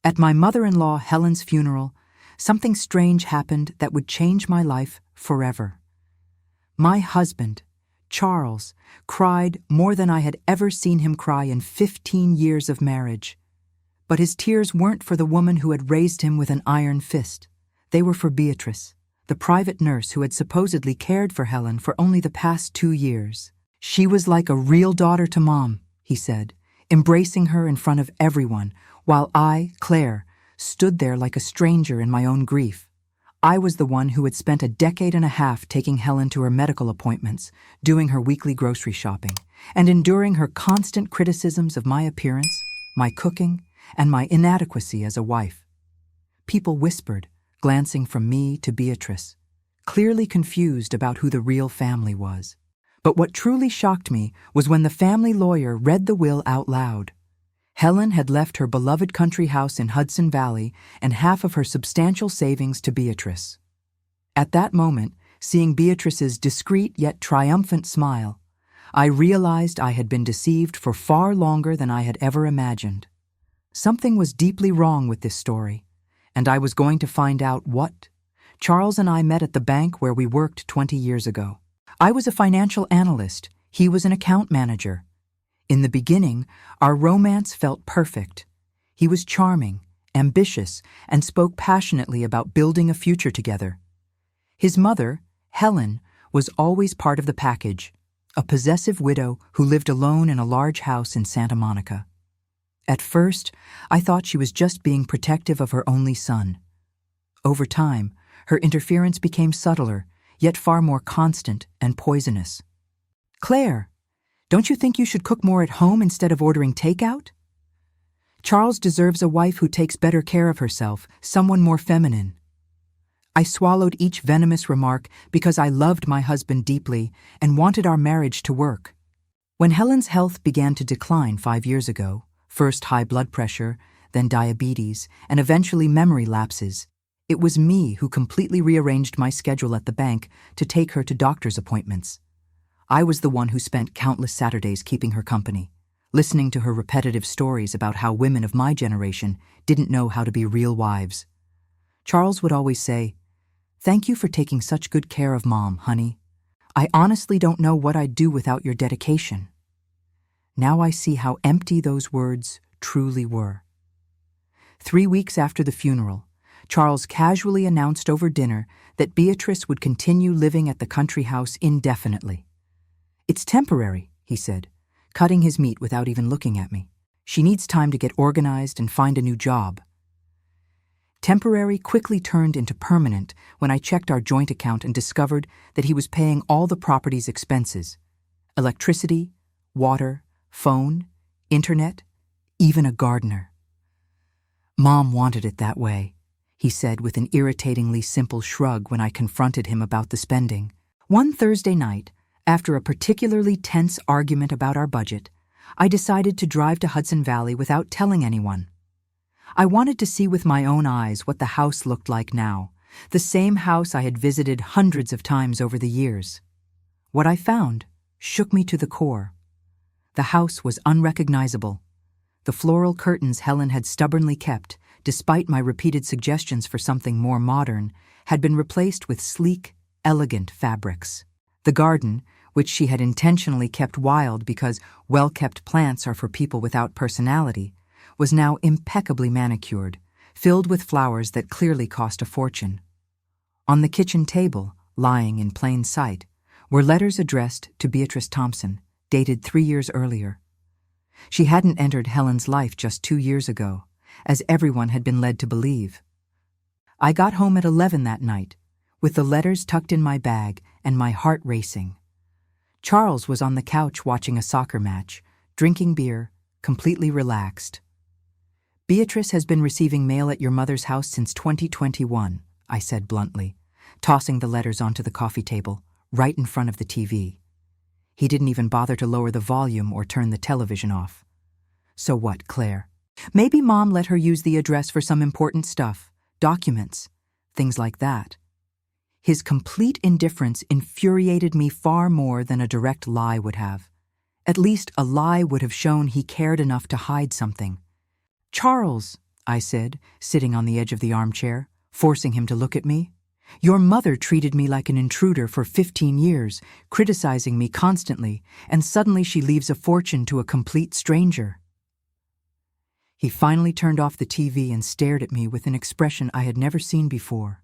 At my mother-in-law Helen's funeral, something strange happened that would change my life forever. My husband, Charles, cried more than I had ever seen him cry in 15 years of marriage. But his tears weren't for the woman who had raised him with an iron fist. They were for Beatrice, the private nurse who had supposedly cared for Helen for only the past 2 years. She was like a real daughter to Mom, he said, embracing her in front of everyone, while I, Claire, stood there like a stranger in my own grief. I was the one who had spent a decade and a half taking Helen to her medical appointments, doing her weekly grocery shopping, and enduring her constant criticisms of my appearance, my cooking, and my inadequacy as a wife. People whispered, glancing from me to Beatrice, clearly confused about who the real family was. But what truly shocked me was when the family lawyer read the will out loud. Helen had left her beloved country house in Hudson Valley and half of her substantial savings to Beatrice. At that moment, seeing Beatrice's discreet yet triumphant smile, I realized I had been deceived for far longer than I had ever imagined. Something was deeply wrong with this story, and I was going to find out what. Charles and I met at the bank where we worked 20 years ago. I was a financial analyst, he was an account manager. In the beginning, our romance felt perfect. He was charming, ambitious, and spoke passionately about building a future together. His mother, Helen, was always part of the package, a possessive widow who lived alone in a large house in Santa Monica. At first, I thought she was just being protective of her only son. Over time, her interference became subtler, yet far more constant and poisonous. "Claire, don't you think you should cook more at home instead of ordering takeout? Charles deserves a wife who takes better care of herself, someone more feminine." I swallowed each venomous remark because I loved my husband deeply and wanted our marriage to work. When Helen's health began to decline 5 years ago, first high blood pressure, then diabetes, and eventually memory lapses, it was me who completely rearranged my schedule at the bank to take her to doctor's appointments. I was the one who spent countless Saturdays keeping her company, listening to her repetitive stories about how women of my generation didn't know how to be real wives. Charles would always say, "Thank you for taking such good care of Mom, honey. I honestly don't know what I'd do without your dedication." Now I see how empty those words truly were. 3 weeks after the funeral, Charles casually announced over dinner that Beatrice would continue living at the country house indefinitely. "It's temporary," he said, cutting his meat without even looking at me. "She needs time to get organized and find a new job." Temporary quickly turned into permanent when I checked our joint account and discovered that he was paying all the property's expenses: electricity, water, phone, internet, even a gardener. "Mom wanted it that way," he said with an irritatingly simple shrug when I confronted him about the spending. One Thursday night, after a particularly tense argument about our budget, I decided to drive to Hudson Valley without telling anyone. I wanted to see with my own eyes what the house looked like now, the same house I had visited hundreds of times over the years. What I found shook me to the core. The house was unrecognizable. The floral curtains Helen had stubbornly kept, despite my repeated suggestions for something more modern, had been replaced with sleek, elegant fabrics. The garden, which she had intentionally kept wild because well-kept plants are for people without personality, was now impeccably manicured, filled with flowers that clearly cost a fortune. On the kitchen table, lying in plain sight, were letters addressed to Beatrice Thompson, dated 3 years earlier. She hadn't entered Helen's life just 2 years ago, as everyone had been led to believe. I got home at 11 that night, with the letters tucked in my bag and my heart racing. Charles was on the couch watching a soccer match, drinking beer, completely relaxed. "Beatrice has been receiving mail at your mother's house since 2021, I said bluntly, tossing the letters onto the coffee table, right in front of the TV. He didn't even bother to lower the volume or turn the television off. "So what, Claire? Maybe Mom let her use the address for some important stuff, documents, things like that." His complete indifference infuriated me far more than a direct lie would have. At least a lie would have shown he cared enough to hide something. "Charles, I said, sitting on the edge of the armchair, forcing him to look at me. Your mother treated me like an intruder for 15 years, criticizing me constantly, and suddenly she leaves a fortune to a complete stranger. He finally turned off the TV and stared at me with an expression I had never seen before.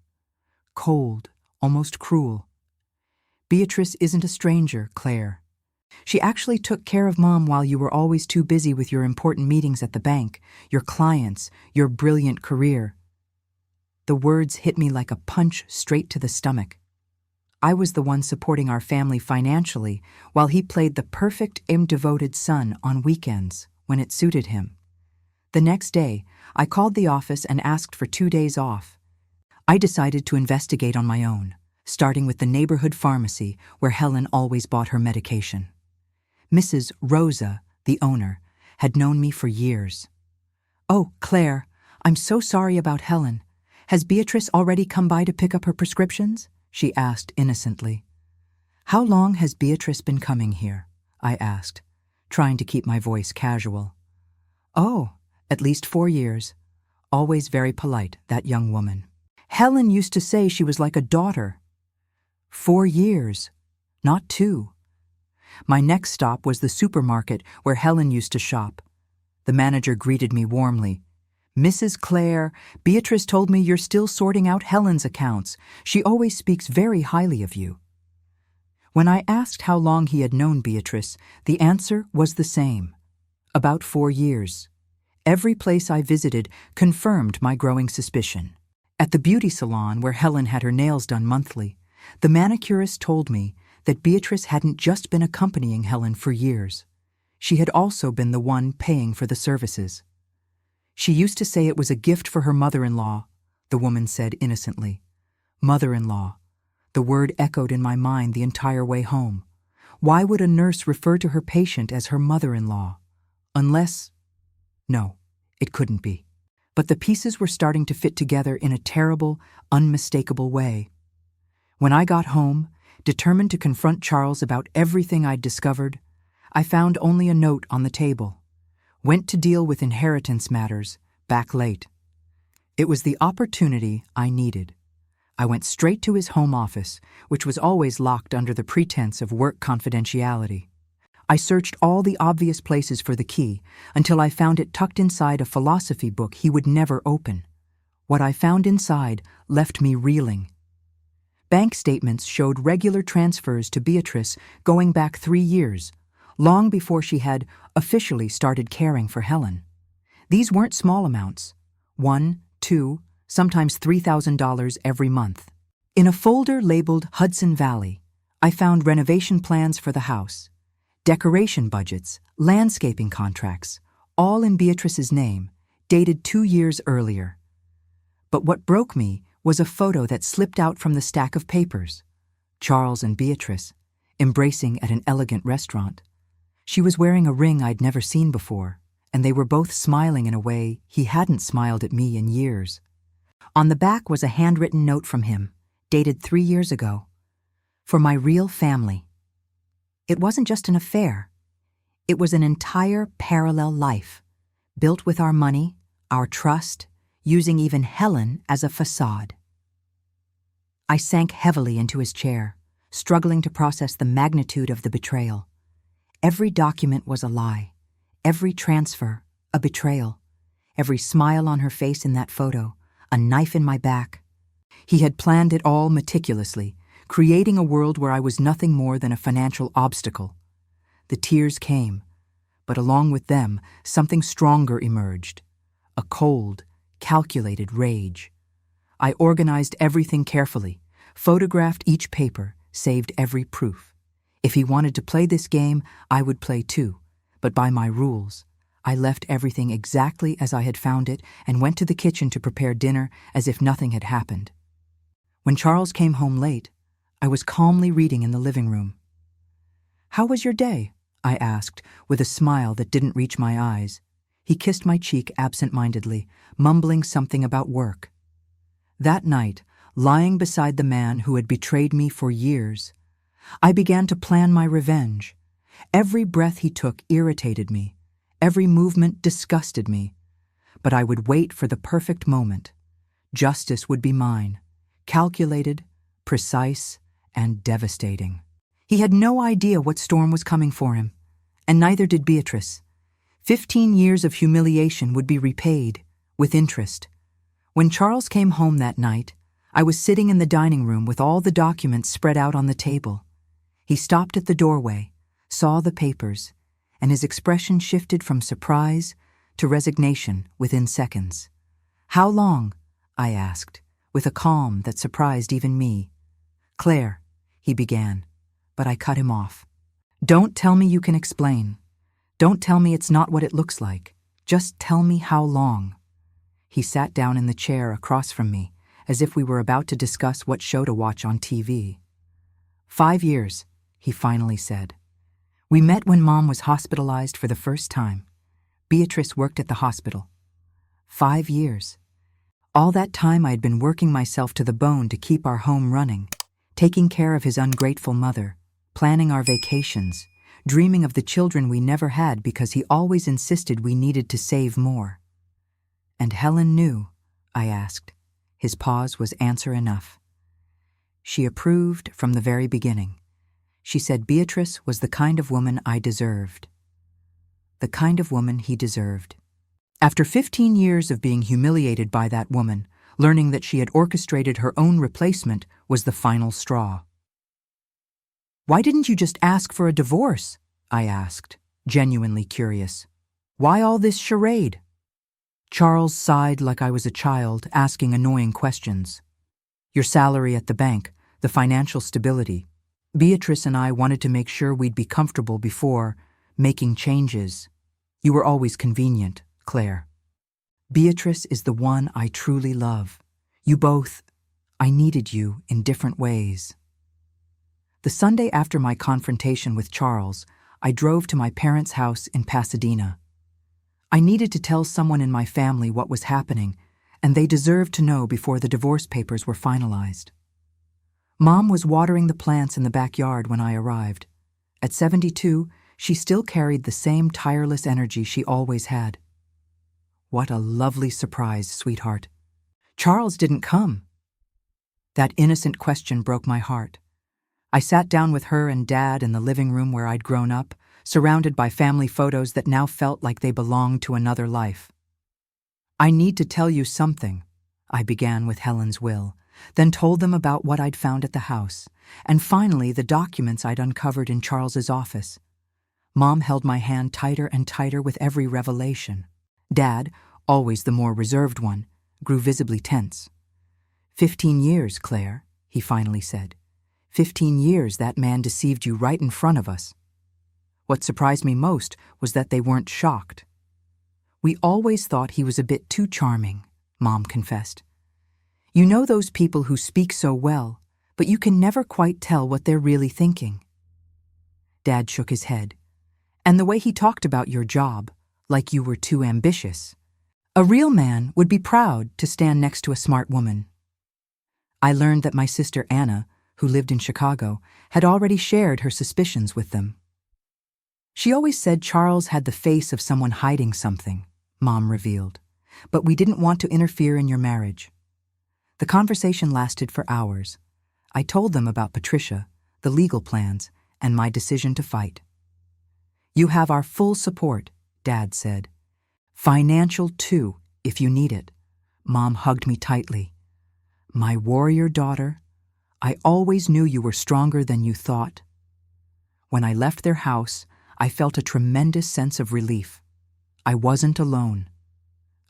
Cold, almost cruel. Beatrice isn't a stranger, Claire. She actually took care of Mom while you were always too busy with your important meetings at the bank, your clients, your brilliant career. The words hit me like a punch straight to the stomach. I was the one supporting our family financially while he played the perfect devoted son on weekends when it suited him. The next day, I called the office and asked for 2 days off. I decided to investigate on my own, starting with the neighborhood pharmacy where Helen always bought her medication. Mrs. Rosa, the owner, had known me for years. "Oh, Claire, I'm so sorry about Helen. Has Beatrice already come by to pick up her prescriptions?" she asked innocently. "How long has Beatrice been coming here?" I asked, trying to keep my voice casual. "Oh, at least 4 years. Always very polite, that young woman. Helen used to say she was like a daughter." 4 years, not 2. My next stop was the supermarket where Helen used to shop. The manager greeted me warmly. "Mrs. Claire, Beatrice told me you're still sorting out Helen's accounts. She always speaks very highly of you." When I asked how long he had known Beatrice, the answer was the same. About 4 years. Every place I visited confirmed my growing suspicion. At the beauty salon where Helen had her nails done monthly, the manicurist told me that Beatrice hadn't just been accompanying Helen for years. She had also been the one paying for the services. She used to say it was a gift for her mother-in-law, the woman said innocently. Mother-in-law. The word echoed in my mind the entire way home. Why would a nurse refer to her patient as her mother-in-law? Unless... No, it couldn't be. But the pieces were starting to fit together in a terrible, unmistakable way. When I got home, determined to confront Charles about everything I'd discovered, I found only a note on the table. Went to deal with inheritance matters, back late. It was the opportunity I needed. I went straight to his home office, which was always locked under the pretense of work confidentiality. I searched all the obvious places for the key until I found it tucked inside a philosophy book he would never open. What I found inside left me reeling. Bank statements showed regular transfers to Beatrice going back 3 years, long before she had officially started caring for Helen. These weren't small amounts. $1, $2, sometimes $3,000 every month. In a folder labeled Hudson Valley, I found renovation plans for the house, decoration budgets, landscaping contracts, all in Beatrice's name, dated 2 years earlier. But what broke me was a photo that slipped out from the stack of papers. Charles and Beatrice, embracing at an elegant restaurant. She was wearing a ring I'd never seen before, and they were both smiling in a way he hadn't smiled at me in years. On the back was a handwritten note from him, dated 3 years ago. For my real family. It wasn't just an affair. It was an entire parallel life, built with our money, our trust, using even Helen as a facade. I sank heavily into his chair, struggling to process the magnitude of the betrayal. Every document was a lie, every transfer a betrayal, every smile on her face in that photo, a knife in my back. He had planned it all meticulously, creating a world where I was nothing more than a financial obstacle. The tears came, but along with them, something stronger emerged, a cold, calculated rage. I organized everything carefully, photographed each paper, saved every proof. If he wanted to play this game, I would play too, but by my rules. I left everything exactly as I had found it and went to the kitchen to prepare dinner as if nothing had happened. When Charles came home late, I was calmly reading in the living room. "How was your day?" I asked, with a smile that didn't reach my eyes. He kissed my cheek absent-mindedly, mumbling something about work. That night, lying beside the man who had betrayed me for years, I began to plan my revenge. Every breath he took irritated me. Every movement disgusted me. but I would wait for the perfect moment. Justice would be mine, calculated, precise, and devastating. He had no idea what storm was coming for him, and neither did Beatrice. 15 years of humiliation would be repaid, with interest. When Charles came home that night, I was sitting in the dining room with all the documents spread out on the table. He stopped at the doorway, saw the papers, and his expression shifted from surprise to resignation within seconds. "How long?" I asked, with a calm that surprised even me. "Claire," he began, but I cut him off. "Don't tell me you can explain. Don't tell me it's not what it looks like. Just tell me how long." He sat down in the chair across from me, as if we were about to discuss what show to watch on TV. 5 years, he finally said. "We met when Mom was hospitalized for the first time. Beatrice worked at the hospital. 5 years. All that time I had been working myself to the bone to keep our home running, taking care of his ungrateful mother, planning our vacations, dreaming of the children we never had because he always insisted we needed to save more." "And Helen knew?" I asked. His pause was answer enough. "She approved from the very beginning. She said Beatrice was the kind of woman I deserved." The kind of woman he deserved. After 15 years of being humiliated by that woman, learning that she had orchestrated her own replacement was the final straw. "Why didn't you just ask for a divorce?" I asked, genuinely curious. "Why all this charade?" Charles sighed like I was a child asking annoying questions. "Your salary at the bank, the financial stability. Beatrice and I wanted to make sure we'd be comfortable before making changes. You were always convenient, Claire. Beatrice is the one I truly love. You both, I needed you in different ways." The Sunday after my confrontation with Charles, I drove to my parents' house in Pasadena. I needed to tell someone in my family what was happening, and they deserved to know before the divorce papers were finalized. Mom was watering the plants in the backyard when I arrived. At 72, she still carried the same tireless energy she always had. "What a lovely surprise, sweetheart. Charles didn't come." That innocent question broke my heart. I sat down with her and Dad in the living room where I'd grown up, surrounded by family photos that now felt like they belonged to another life. "I need to tell you something," I began with Helen's will, then told them about what I'd found at the house, and finally the documents I'd uncovered in Charles's office. Mom held my hand tighter and tighter with every revelation. Dad, always the more reserved one, grew visibly tense. 15 years, Claire," he finally said. 15 years that man deceived you right in front of us." What surprised me most was that they weren't shocked. "We always thought he was a bit too charming," Mom confessed. "You know those people who speak so well, but you can never quite tell what they're really thinking." Dad shook his head. "And the way he talked about your job, like you were too ambitious. A real man would be proud to stand next to a smart woman." I learned that my sister Anna, who lived in Chicago, had already shared her suspicions with them. "She always said Charles had the face of someone hiding something," Mom revealed, "but we didn't want to interfere in your marriage." The conversation lasted for hours. I told them about Patricia, the legal plans, and my decision to fight. "You have our full support," Dad said. "Financial too, if you need it." Mom hugged me tightly. "My warrior daughter, I always knew you were stronger than you thought." When I left their house, I felt a tremendous sense of relief. I wasn't alone.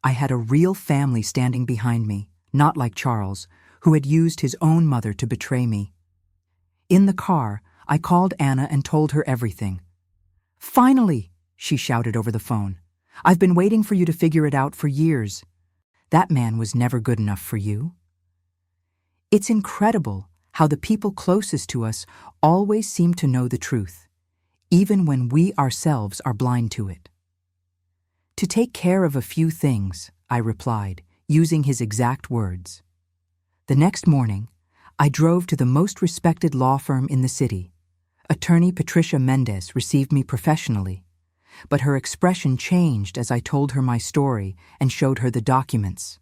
I had a real family standing behind me, not like Charles, who had used his own mother to betray me. In the car, I called Anna and told her everything. "Finally," she shouted over the phone. "I've been waiting for you to figure it out for years. That man was never good enough for you." It's incredible how the people closest to us always seem to know the truth, even when we ourselves are blind to it. "To take care of a few things," I replied, using his exact words. The next morning, I drove to the most respected law firm in the city. Attorney Patricia Mendez received me professionally. but her expression changed as I told her my story and showed her the documents.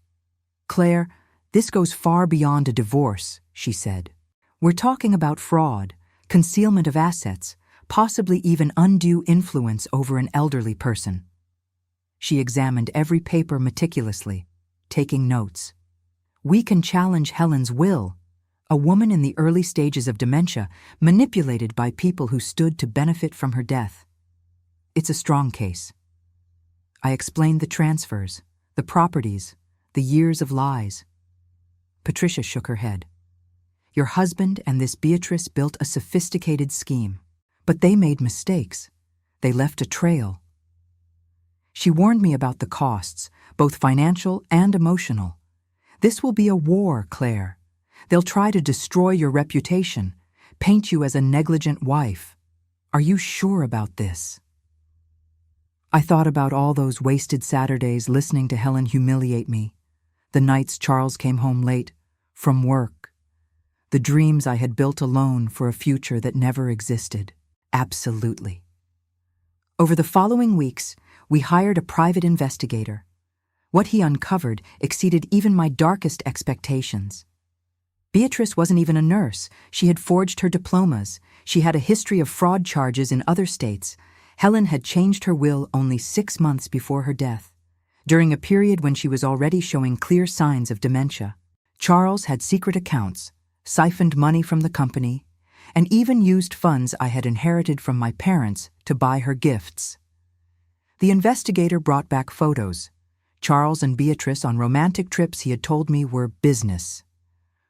"Claire, this goes far beyond a divorce," she said. "We're talking about fraud, concealment of assets, possibly even undue influence over an elderly person." She examined every paper meticulously, taking notes. "We can challenge Helen's will, a woman in the early stages of dementia, manipulated by people who stood to benefit from her death. It's a strong case." I explained the transfers, the properties, the years of lies. Patricia shook her head. "Your husband and this Beatrice built a sophisticated scheme, but they made mistakes. They left a trail." She warned me about the costs, both financial and emotional. "This will be a war, Claire. They'll try to destroy your reputation, paint you as a negligent wife. Are you sure about this?" I thought about all those wasted Saturdays listening to Helen humiliate me, the nights Charles came home late, from work, the dreams I had built alone for a future that never existed. Absolutely. Over the following weeks, we hired a private investigator. What he uncovered exceeded even my darkest expectations. Beatrice wasn't even a nurse. She had forged her diplomas. She had a history of fraud charges in other states. Helen had changed her will only 6 months before her death, during a period when she was already showing clear signs of dementia. Charles had secret accounts, siphoned money from the company, and even used funds I had inherited from my parents to buy her gifts. The investigator brought back photos. Charles and Beatrice on romantic trips he had told me were business.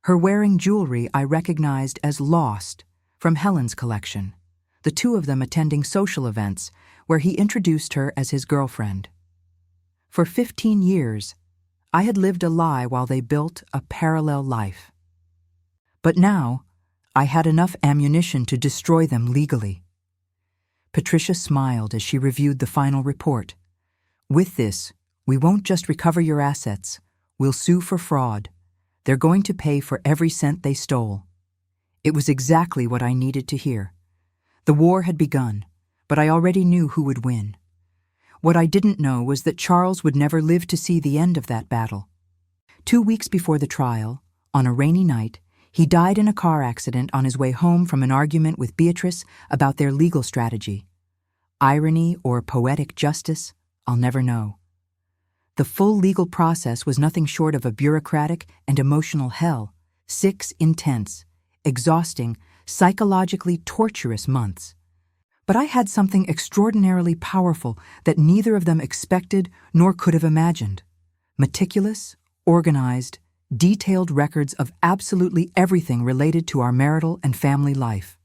Her wearing jewelry I recognized as lost from Helen's collection, the two of them attending social events where he introduced her as his girlfriend. For 15 years, I had lived a lie while they built a parallel life. But now, I had enough ammunition to destroy them legally. Patricia smiled as she reviewed the final report. "With this, we won't just recover your assets, we'll sue for fraud. They're going to pay for every cent they stole." It was exactly what I needed to hear. The war had begun, but I already knew who would win. What I didn't know was that Charles would never live to see the end of that battle. 2 weeks before the trial, on a rainy night, he died in a car accident on his way home from an argument with Beatrice about their legal strategy. Irony or poetic justice, I'll never know. The full legal process was nothing short of a bureaucratic and emotional hell, 6 intense, exhausting, psychologically torturous months. But I had something extraordinarily powerful that neither of them expected nor could have imagined. Meticulous, organized, detailed records of absolutely everything related to our marital and family life.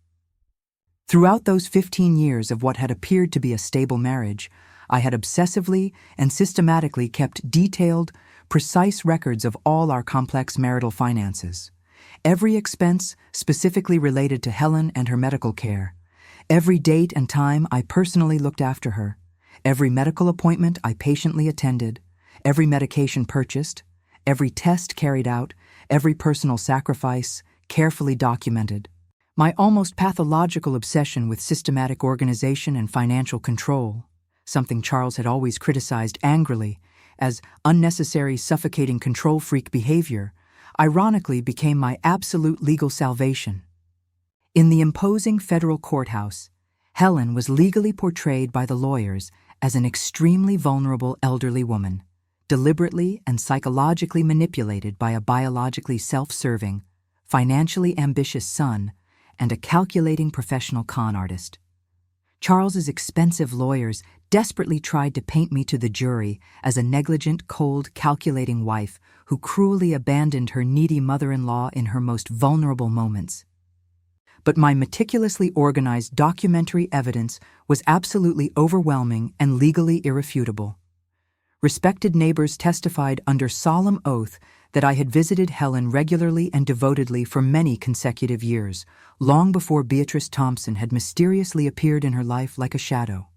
Throughout those 15 years of what had appeared to be a stable marriage, I had obsessively and systematically kept detailed, precise records of all our complex marital finances. Every expense specifically related to Helen and her medical care. Every date and time I personally looked after her. Every medical appointment I patiently attended. Every medication purchased. Every test carried out. Every personal sacrifice carefully documented. My almost pathological obsession with systematic organization and financial control, something Charles had always criticized angrily as unnecessary, suffocating control freak behavior, ironically became my absolute legal salvation. In the imposing federal courthouse, Helen was legally portrayed by the lawyers as an extremely vulnerable elderly woman, deliberately and psychologically manipulated by a biologically self-serving, financially ambitious son and a calculating professional con artist. Charles's expensive lawyers desperately tried to paint me to the jury as a negligent, cold, calculating wife who cruelly abandoned her needy mother-in-law in her most vulnerable moments. But my meticulously organized documentary evidence was absolutely overwhelming and legally irrefutable. Respected neighbors testified under solemn oath that I had visited Helen regularly and devotedly for many consecutive years, long before Beatrice Thompson had mysteriously appeared in her life like a shadow.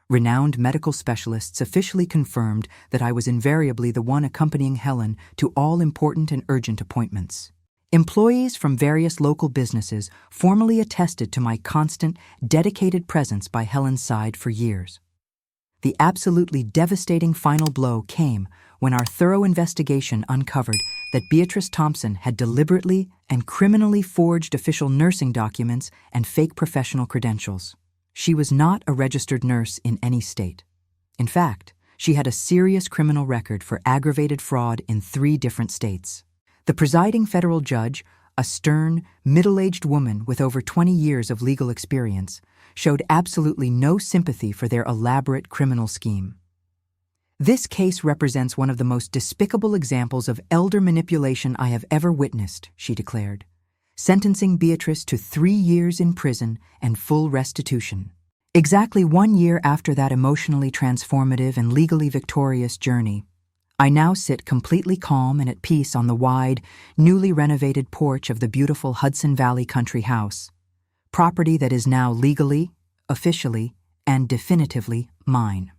Renowned medical specialists officially confirmed that I was invariably the one accompanying Helen to all important and urgent appointments. Employees from various local businesses formally attested to my constant, dedicated presence by Helen's side for years. The absolutely devastating final blow came when our thorough investigation uncovered that Beatrice Thompson had deliberately and criminally forged official nursing documents and fake professional credentials. She was not a registered nurse in any state. In fact, she had a serious criminal record for aggravated fraud in 3 different states. The presiding federal judge, a stern, middle-aged woman with over 20 years of legal experience, showed absolutely no sympathy for their elaborate criminal scheme. This case represents one of the most despicable examples of elder manipulation I have ever witnessed, she declared, sentencing Beatrice to 3 years in prison and full restitution. Exactly 1 year after that emotionally transformative and legally victorious journey, I now sit completely calm and at peace on the wide, newly renovated porch of the beautiful Hudson Valley country house, property that is now legally, officially, and definitively mine.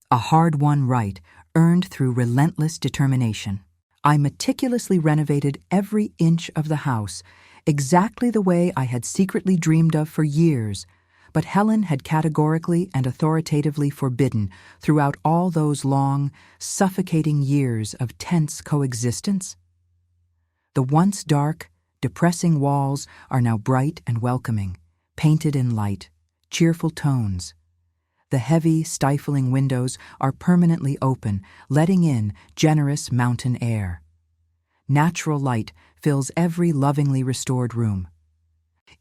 A hard-won right earned through relentless determination. I meticulously renovated every inch of the house, exactly the way I had secretly dreamed of for years, but Helen had categorically and authoritatively forbidden throughout all those long, suffocating years of tense coexistence. The once dark, depressing walls are now bright and welcoming, painted in light, cheerful tones. The heavy, stifling windows are permanently open, letting in generous mountain air. Natural light fills every lovingly restored room.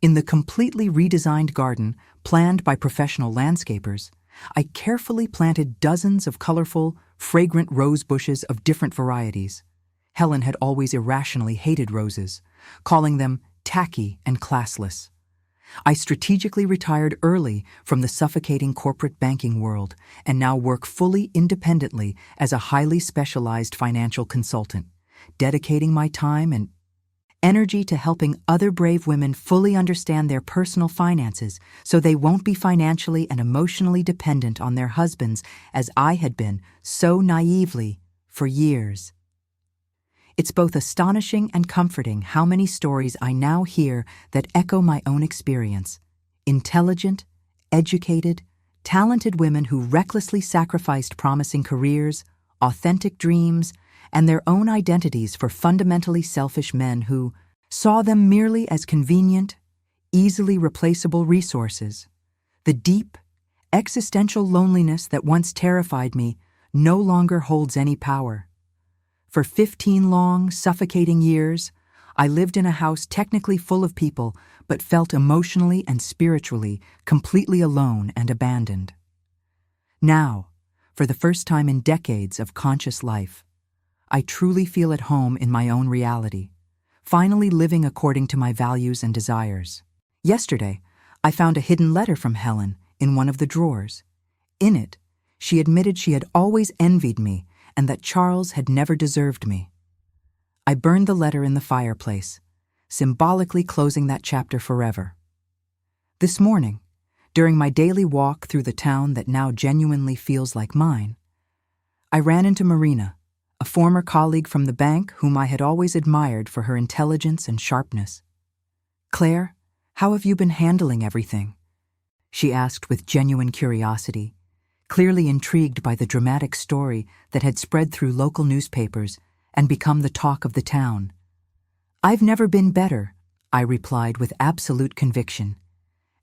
In the completely redesigned garden, planned by professional landscapers, I carefully planted dozens of colorful, fragrant rose bushes of different varieties. Helen had always irrationally hated roses, calling them tacky and classless. I strategically retired early from the suffocating corporate banking world and now work fully independently as a highly specialized financial consultant, dedicating my time and energy to helping other brave women fully understand their personal finances so they won't be financially and emotionally dependent on their husbands as I had been so naively for years. It's both astonishing and comforting how many stories I now hear that echo my own experience. Intelligent, educated, talented women who recklessly sacrificed promising careers, authentic dreams, and their own identities for fundamentally selfish men who saw them merely as convenient, easily replaceable resources. The deep, existential loneliness that once terrified me no longer holds any power. For 15 long, suffocating years, I lived in a house technically full of people, but felt emotionally and spiritually completely alone and abandoned. Now, for the first time in decades of conscious life, I truly feel at home in my own reality, finally living according to my values and desires. Yesterday, I found a hidden letter from Helen in one of the drawers. In it, she admitted she had always envied me and that Charles had never deserved me. I burned the letter in the fireplace, symbolically closing that chapter forever. This morning, during my daily walk through the town that now genuinely feels like mine, I ran into Marina, a former colleague from the bank whom I had always admired for her intelligence and sharpness. "Claire, how have you been handling everything?" she asked with genuine curiosity, clearly intrigued by the dramatic story that had spread through local newspapers and become the talk of the town. "I've never been better," I replied with absolute conviction,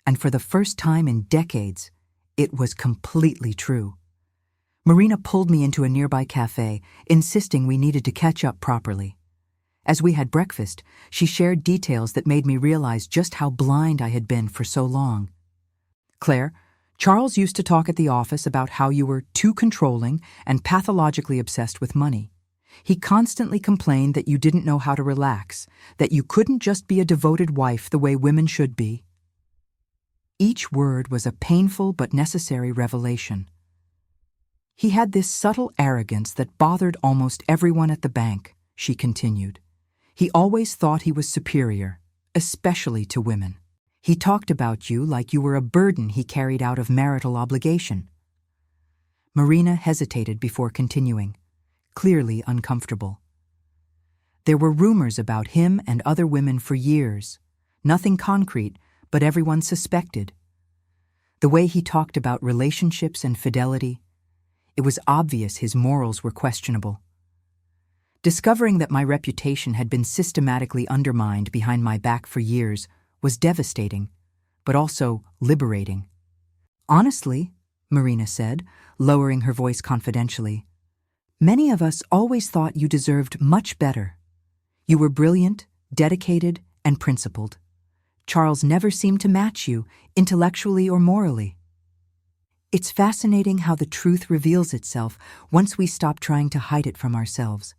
and for the first time in decades, it was completely true. Marina pulled me into a nearby cafe, insisting we needed to catch up properly. As we had breakfast, she shared details that made me realize just how blind I had been for so long. "Claire, Charles used to talk at the office about how you were too controlling and pathologically obsessed with money. He constantly complained that you didn't know how to relax, that you couldn't just be a devoted wife the way women should be." Each word was a painful but necessary revelation. "He had this subtle arrogance that bothered almost everyone at the bank," she continued. "He always thought he was superior, especially to women. He talked about you like you were a burden he carried out of marital obligation." Marina hesitated before continuing, clearly uncomfortable. "There were rumors about him and other women for years. Nothing concrete, but everyone suspected. The way he talked about relationships and fidelity, it was obvious his morals were questionable. Discovering that my reputation had been systematically undermined behind my back for years was devastating, but also liberating. Honestly, Marina said, lowering her voice confidentially, many of us always thought you deserved much better. You were brilliant, dedicated, and principled. Charles never seemed to match you, intellectually or morally. It's fascinating how the truth reveals itself once we stop trying to hide it from ourselves.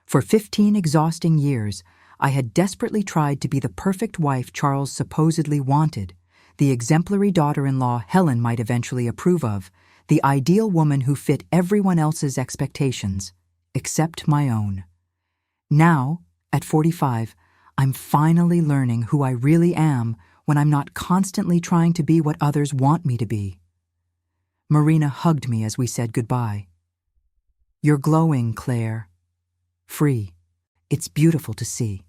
For 15 exhausting years, I had desperately tried to be the perfect wife Charles supposedly wanted, the exemplary daughter-in-law Helen might eventually approve of, the ideal woman who fit everyone else's expectations, except my own. Now, at 45, I'm finally learning who I really am when I'm not constantly trying to be what others want me to be. Marina hugged me as we said goodbye. You're glowing, Claire. Free. It's beautiful to see.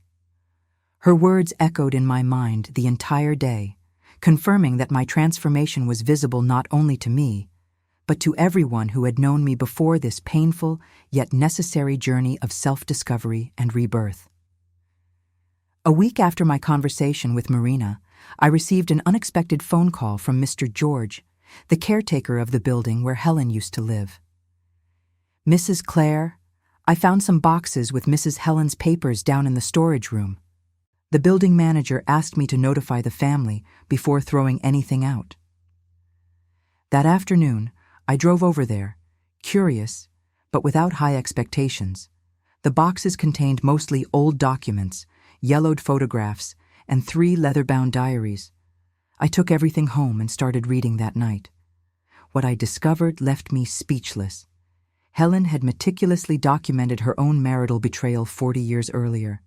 Her words echoed in my mind the entire day, confirming that my transformation was visible not only to me, but to everyone who had known me before this painful yet necessary journey of self-discovery and rebirth. A week after my conversation with Marina, I received an unexpected phone call from Mr. George, the caretaker of the building where Helen used to live. Mrs. Claire, I found some boxes with Mrs. Helen's papers down in the storage room. The building manager asked me to notify the family before throwing anything out. That afternoon, I drove over there, curious, but without high expectations. The boxes contained mostly old documents, yellowed photographs, and 3 leather-bound diaries. I took everything home and started reading that night. What I discovered left me speechless. Helen had meticulously documented her own marital betrayal 40 years earlier.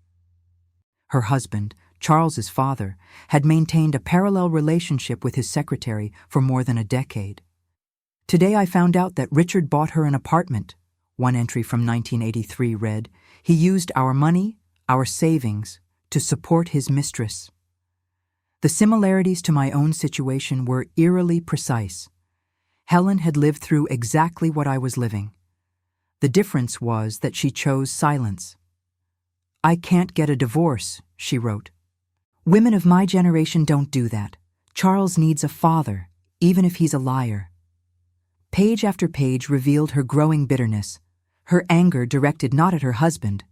Her husband, Charles's father, had maintained a parallel relationship with his secretary for more than a decade. Today I found out that Richard bought her an apartment. One entry from 1983 read, "He used our money, our savings, to support his mistress." The similarities to my own situation were eerily precise. Helen had lived through exactly what I was living. The difference was that she chose silence. "I can't get a divorce," she wrote. "Women of my generation don't do that. Charles needs a father, even if he's a liar." Page after page revealed her growing bitterness, her anger directed not at her husband,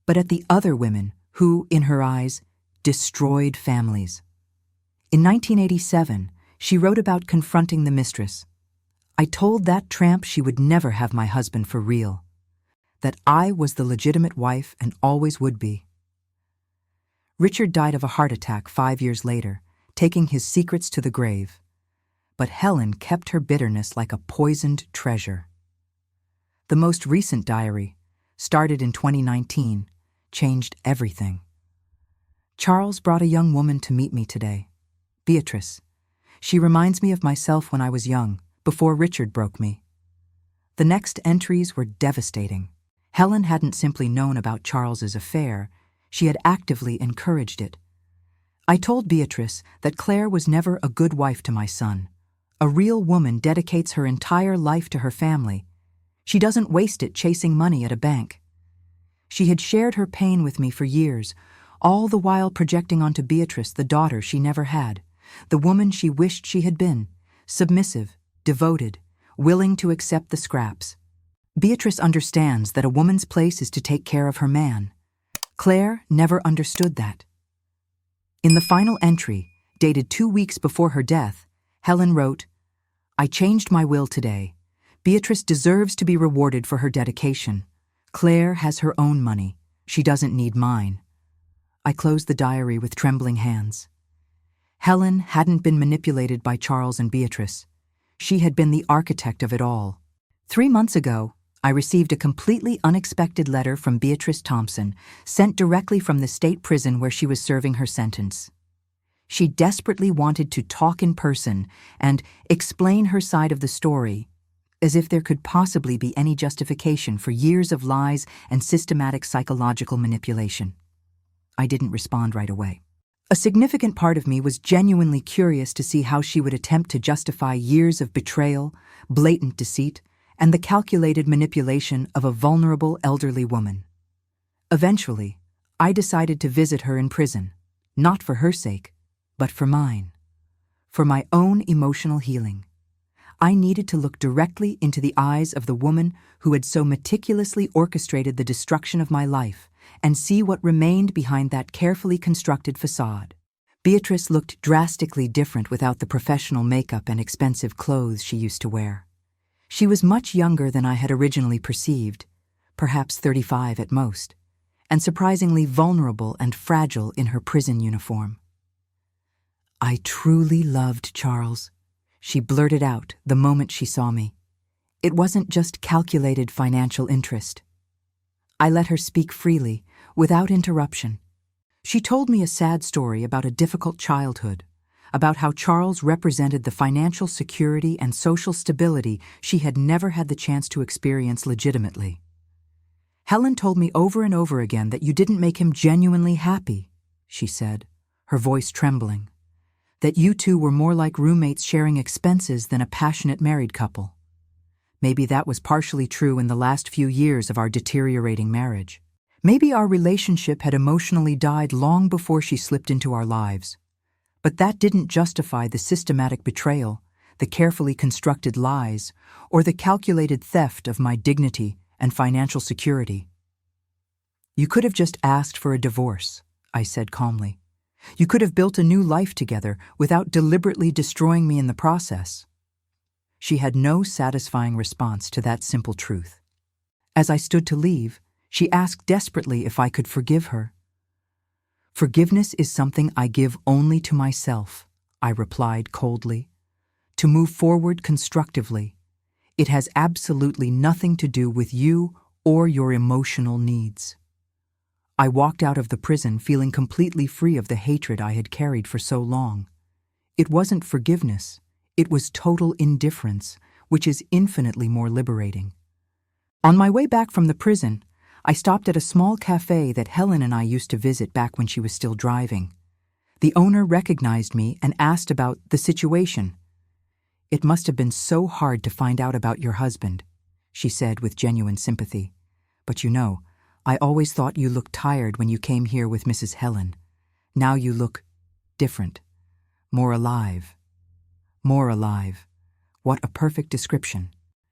but at the other women who, in her eyes, destroyed families. In 1987, she wrote about confronting the mistress. "I told that tramp she would never have my husband for real, that I was the legitimate wife and always would be." Richard died of a heart attack 5 years later, taking his secrets to the grave. But Helen kept her bitterness like a poisoned treasure. The most recent diary, started in 2019, changed everything. Charles brought a young woman to meet me today, Beatrice. She reminds me of myself when I was young, before Richard broke me. The next entries were devastating. Helen hadn't simply known about Charles's affair, she had actively encouraged it. I told Beatrice that Claire was never a good wife to my son. A real woman dedicates her entire life to her family. She doesn't waste it chasing money at a bank. She had shared her pain with me for years, all the while projecting onto Beatrice the daughter she never had, the woman she wished she had been, submissive, devoted, willing to accept the scraps. Beatrice understands that a woman's place is to take care of her man. Claire never understood that. In the final entry, dated 2 weeks before her death, Helen wrote, "I changed my will today. Beatrice deserves to be rewarded for her dedication. Claire has her own money. She doesn't need mine." I closed the diary with trembling hands. Helen hadn't been manipulated by Charles and Beatrice. She had been the architect of it all. 3 months ago, I received a completely unexpected letter from Beatrice Thompson, sent directly from the state prison where she was serving her sentence. She desperately wanted to talk in person and explain her side of the story, as if there could possibly be any justification for years of lies and systematic psychological manipulation. I didn't respond right away. A significant part of me was genuinely curious to see how she would attempt to justify years of betrayal, blatant deceit, and the calculated manipulation of a vulnerable elderly woman. Eventually, I decided to visit her in prison, not for her sake, but for mine. For my own emotional healing. I needed to look directly into the eyes of the woman who had so meticulously orchestrated the destruction of my life and see what remained behind that carefully constructed facade. Beatrice looked drastically different without the professional makeup and expensive clothes she used to wear. She was much younger than I had originally perceived, perhaps 35 at most, and surprisingly vulnerable and fragile in her prison uniform. "I truly loved Charles," she blurted out the moment she saw me. It wasn't just calculated financial interest. I let her speak freely, without interruption. She told me a sad story about a difficult childhood, about how Charles represented the financial security and social stability she had never had the chance to experience legitimately. "Helen told me over and over again that you didn't make him genuinely happy," she said, her voice trembling. "That you two were more like roommates sharing expenses than a passionate married couple. Maybe that was partially true in the last few years of our deteriorating marriage. Maybe our relationship had emotionally died long before she slipped into our lives. But that didn't justify the systematic betrayal, the carefully constructed lies, or the calculated theft of my dignity and financial security." "You could have just asked for a divorce," I said calmly. "You could have built a new life together without deliberately destroying me in the process." She had no satisfying response to that simple truth. As I stood to leave, she asked desperately if I could forgive her. "Forgiveness is something I give only to myself," I replied coldly. "To move forward constructively. It has absolutely nothing to do with you or your emotional needs." I walked out of the prison feeling completely free of the hatred I had carried for so long. It wasn't forgiveness. It was total indifference, which is infinitely more liberating. On my way back from the prison, I stopped at a small cafe that Helen and I used to visit back when she was still driving. The owner recognized me and asked about the situation. "It must have been so hard to find out about your husband," she said with genuine sympathy. "But you know, I always thought you looked tired when you came here with Mrs. Helen. Now you look different, more alive." More alive. What a perfect description.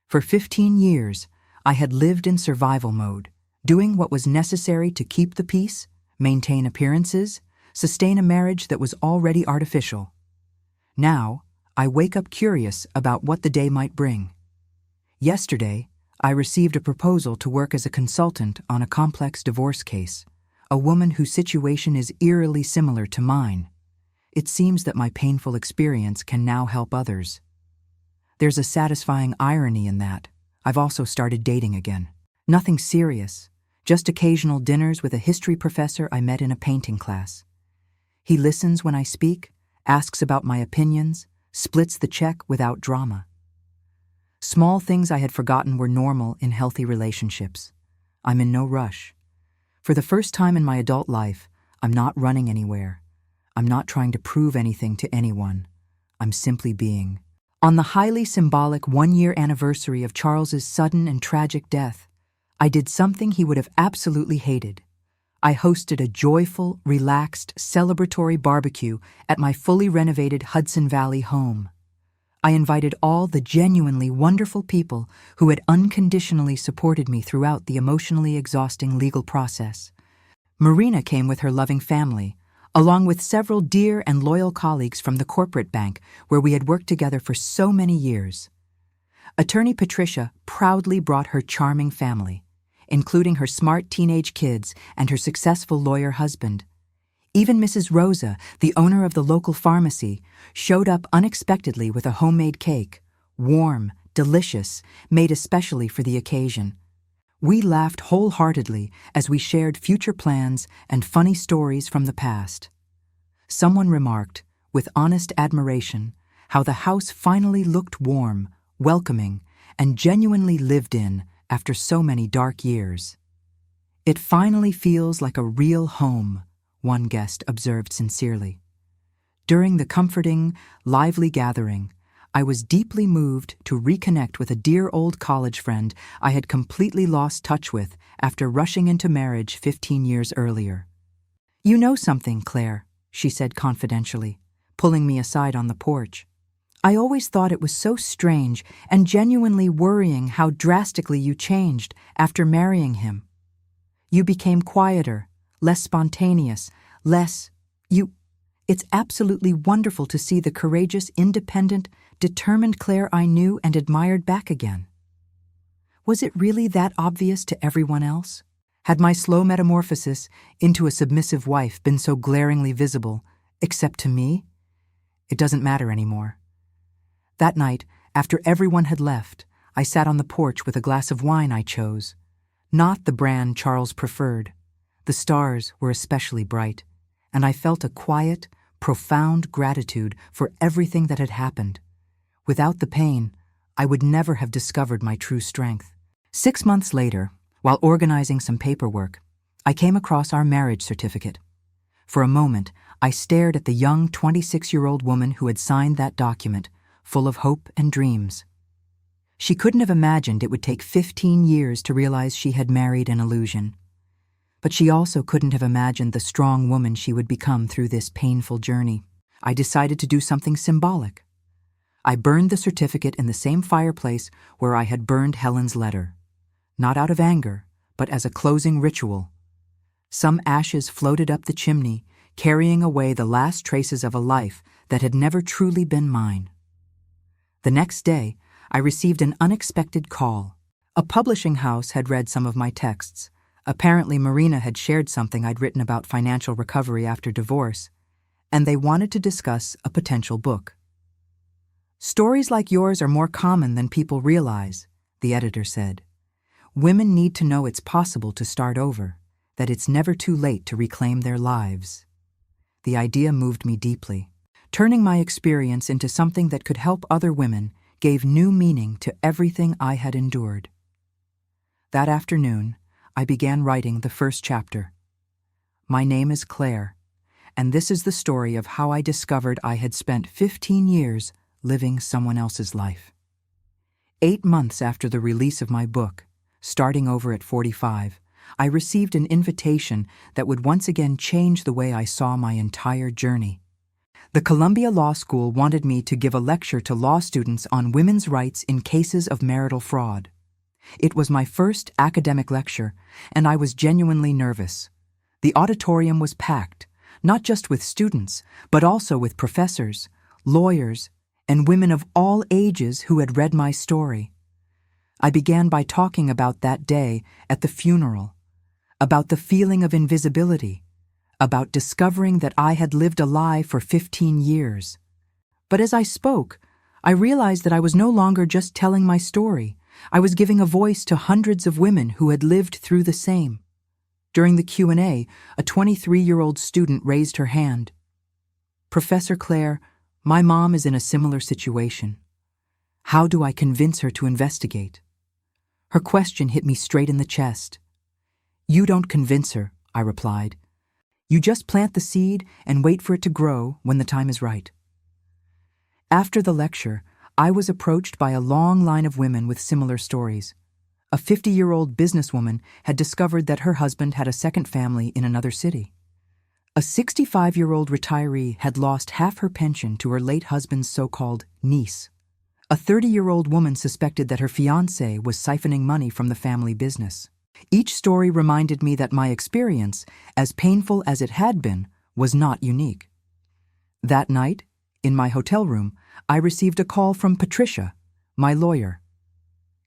For 15 years, I had lived in survival mode, doing what was necessary to keep the peace, maintain appearances, sustain a marriage that was already artificial. Now, I wake up curious about what the day might bring. Yesterday, I received a proposal to work as a consultant on a complex divorce case, a woman whose situation is eerily similar to mine. It seems that my painful experience can now help others. There's a satisfying irony in that. I've also started dating again. Nothing serious, just occasional dinners with a history professor I met in a painting class. He listens when I speak, asks about my opinions, splits the check without drama. Small things I had forgotten were normal in healthy relationships. I'm in no rush. For the first time in my adult life, I'm not running anywhere. I'm not trying to prove anything to anyone. I'm simply being. On the highly symbolic one-year anniversary of Charles's sudden and tragic death, I did something he would have absolutely hated. I hosted a joyful, relaxed, celebratory barbecue at my fully renovated Hudson Valley home. I invited all the genuinely wonderful people who had unconditionally supported me throughout the emotionally exhausting legal process. Marina came with her loving family, along with several dear and loyal colleagues from the corporate bank where we had worked together for so many years. Attorney Patricia proudly brought her charming family, including her smart teenage kids and her successful lawyer husband. Even Mrs. Rosa, the owner of the local pharmacy, showed up unexpectedly with a homemade cake, warm, delicious, made especially for the occasion. We laughed wholeheartedly as we shared future plans and funny stories from the past. Someone remarked, with honest admiration, how the house finally looked warm, welcoming, and genuinely lived in after so many dark years. "It finally feels like a real home," one guest observed sincerely. During the comforting, lively gathering, I was deeply moved to reconnect with a dear old college friend I had completely lost touch with after rushing into marriage 15 years earlier. "You know something, Claire," she said confidentially, pulling me aside on the porch. "I always thought it was so strange and genuinely worrying how drastically you changed after marrying him. You became quieter, less spontaneous, It's absolutely wonderful to see the courageous, independent, determined Claire I knew and admired back again. Was it really that obvious to everyone else? Had my slow metamorphosis into a submissive wife been so glaringly visible, except to me? It doesn't matter anymore. That night, after everyone had left, I sat on the porch with a glass of wine I chose. Not the brand Charles preferred. The stars were especially bright, and I felt a quiet, profound gratitude for everything that had happened. Without the pain, I would never have discovered my true strength. 6 months later, while organizing some paperwork, I came across our marriage certificate. For a moment, I stared at the young 26-year-old woman who had signed that document, full of hope and dreams. She couldn't have imagined it would take 15 years to realize she had married an illusion. But she also couldn't have imagined the strong woman she would become through this painful journey. I decided to do something symbolic. I burned the certificate in the same fireplace where I had burned Helen's letter, not out of anger, but as a closing ritual. Some ashes floated up the chimney, carrying away the last traces of a life that had never truly been mine. The next day, I received an unexpected call. A publishing house had read some of my texts. Apparently, Marina had shared something I'd written about financial recovery after divorce, and they wanted to discuss a potential book. "Stories like yours are more common than people realize," the editor said. "Women need to know it's possible to start over, that it's never too late to reclaim their lives." The idea moved me deeply. Turning my experience into something that could help other women gave new meaning to everything I had endured. That afternoon, I began writing the first chapter. My name is Claire, and this is the story of how I discovered I had spent 15 years living someone else's life. 8 months after the release of my book, Starting Over at 45, I received an invitation that would once again change the way I saw my entire journey. The Columbia Law School wanted me to give a lecture to law students on women's rights in cases of marital fraud. It was my first academic lecture, and I was genuinely nervous. The auditorium was packed, not just with students, but also with professors, lawyers, and women of all ages who had read my story. I began by talking about that day at the funeral, about the feeling of invisibility, about discovering that I had lived a lie for 15 years. But as I spoke, I realized that I was no longer just telling my story. I was giving a voice to hundreds of women who had lived through the same. During the Q&A, a 23-year-old student raised her hand. "Professor Claire, my mom is in a similar situation. How do I convince her to investigate?" Her question hit me straight in the chest. "You don't convince her," I replied. "You just plant the seed and wait for it to grow when the time is right." After the lecture, I was approached by a long line of women with similar stories. A 50-year-old businesswoman had discovered that her husband had a second family in another city. A 65-year-old retiree had lost half her pension to her late husband's so-called niece. A 30-year-old woman suspected that her fiancé was siphoning money from the family business. Each story reminded me that my experience, as painful as it had been, was not unique. That night, in my hotel room, I received a call from Patricia, my lawyer.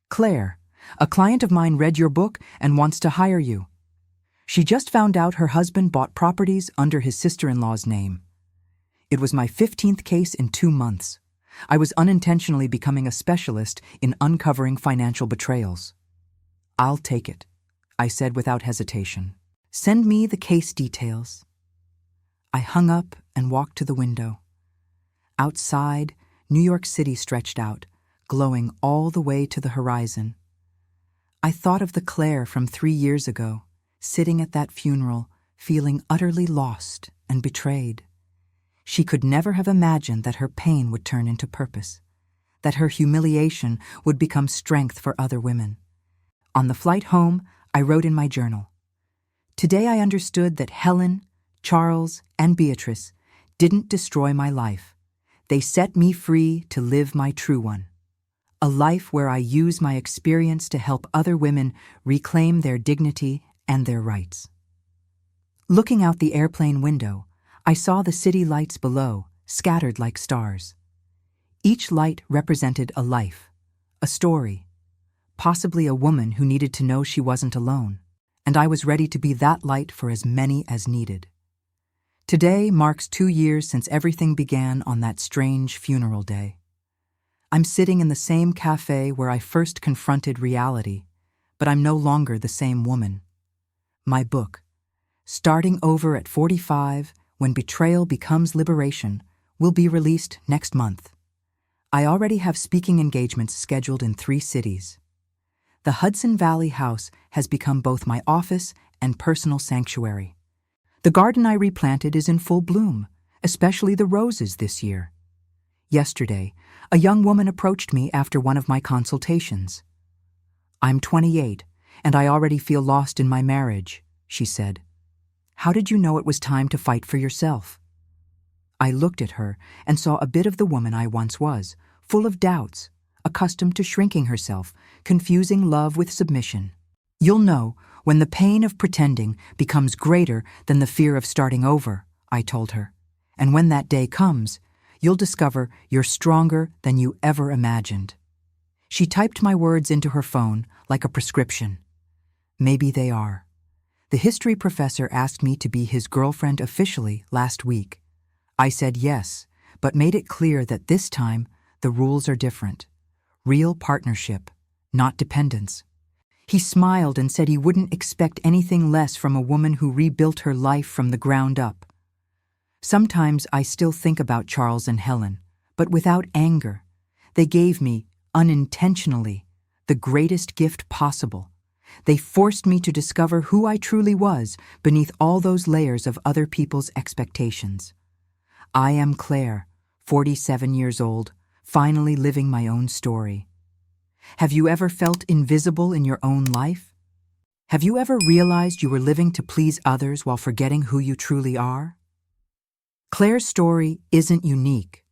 "Claire, a client of mine read your book and wants to hire you. She just found out her husband bought properties under his sister-in-law's name." It was my 15th case in 2 months. I was unintentionally becoming a specialist in uncovering financial betrayals. "I'll take it," I said without hesitation. "Send me the case details." I hung up and walked to the window. Outside, New York City stretched out, glowing all the way to the horizon. I thought of the Claire from 3 years ago, sitting at that funeral, feeling utterly lost and betrayed. She could never have imagined that her pain would turn into purpose, that her humiliation would become strength for other women. On the flight home, I wrote in my journal, "Today I understood that Helen, Charles, and Beatrice didn't destroy my life. They set me free to live my true one. A life where I use my experience to help other women reclaim their dignity and their rights." Looking out the airplane window, I saw the city lights below, scattered like stars. Each light represented a life, a story, possibly a woman who needed to know she wasn't alone, and I was ready to be that light for as many as needed. Today marks 2 years since everything began on that strange funeral day. I'm sitting in the same cafe where I first confronted reality, but I'm no longer the same woman. My book, Starting Over at 45, When Betrayal Becomes Liberation, will be released next month. I already have speaking engagements scheduled in 3 cities. The Hudson Valley House has become both my office and personal sanctuary. The garden I replanted is in full bloom, especially the roses this year. Yesterday, a young woman approached me after one of my consultations. "I'm 28, and I already feel lost in my marriage," she said. "How did you know it was time to fight for yourself?" I looked at her and saw a bit of the woman I once was, full of doubts, accustomed to shrinking herself, confusing love with submission. "You'll know when the pain of pretending becomes greater than the fear of starting over," I told her. "And when that day comes, you'll discover you're stronger than you ever imagined." She typed my words into her phone like a prescription. Maybe they are. The history professor asked me to be his girlfriend officially last week. I said yes, but made it clear that this time the rules are different. Real partnership, not dependence. He smiled and said he wouldn't expect anything less from a woman who rebuilt her life from the ground up. Sometimes I still think about Charles and Helen, but without anger. They gave me, unintentionally, the greatest gift possible. They forced me to discover who I truly was beneath all those layers of other people's expectations. I am Claire, 47 years old, finally living my own story. Have you ever felt invisible in your own life? Have you ever realized you were living to please others while forgetting who you truly are? Claire's story isn't unique.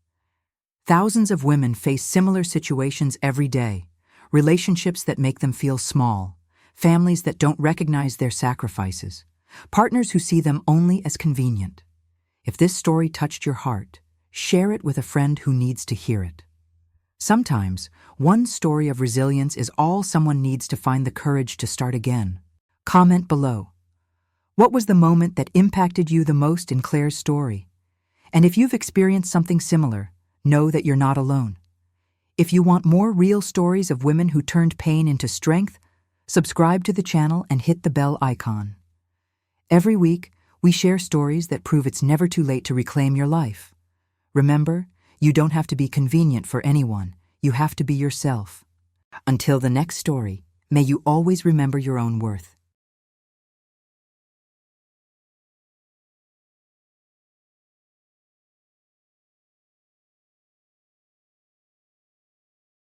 Thousands of women face similar situations every day, relationships that make them feel small, families that don't recognize their sacrifices, partners who see them only as convenient. If this story touched your heart, share it with a friend who needs to hear it. Sometimes, one story of resilience is all someone needs to find the courage to start again. Comment below. What was the moment that impacted you the most in Claire's story? And if you've experienced something similar, know that you're not alone. If you want more real stories of women who turned pain into strength, subscribe to the channel and hit the bell icon. Every week, we share stories that prove it's never too late to reclaim your life. Remember, you don't have to be convenient for anyone. You have to be yourself. Until the next story, may you always remember your own worth.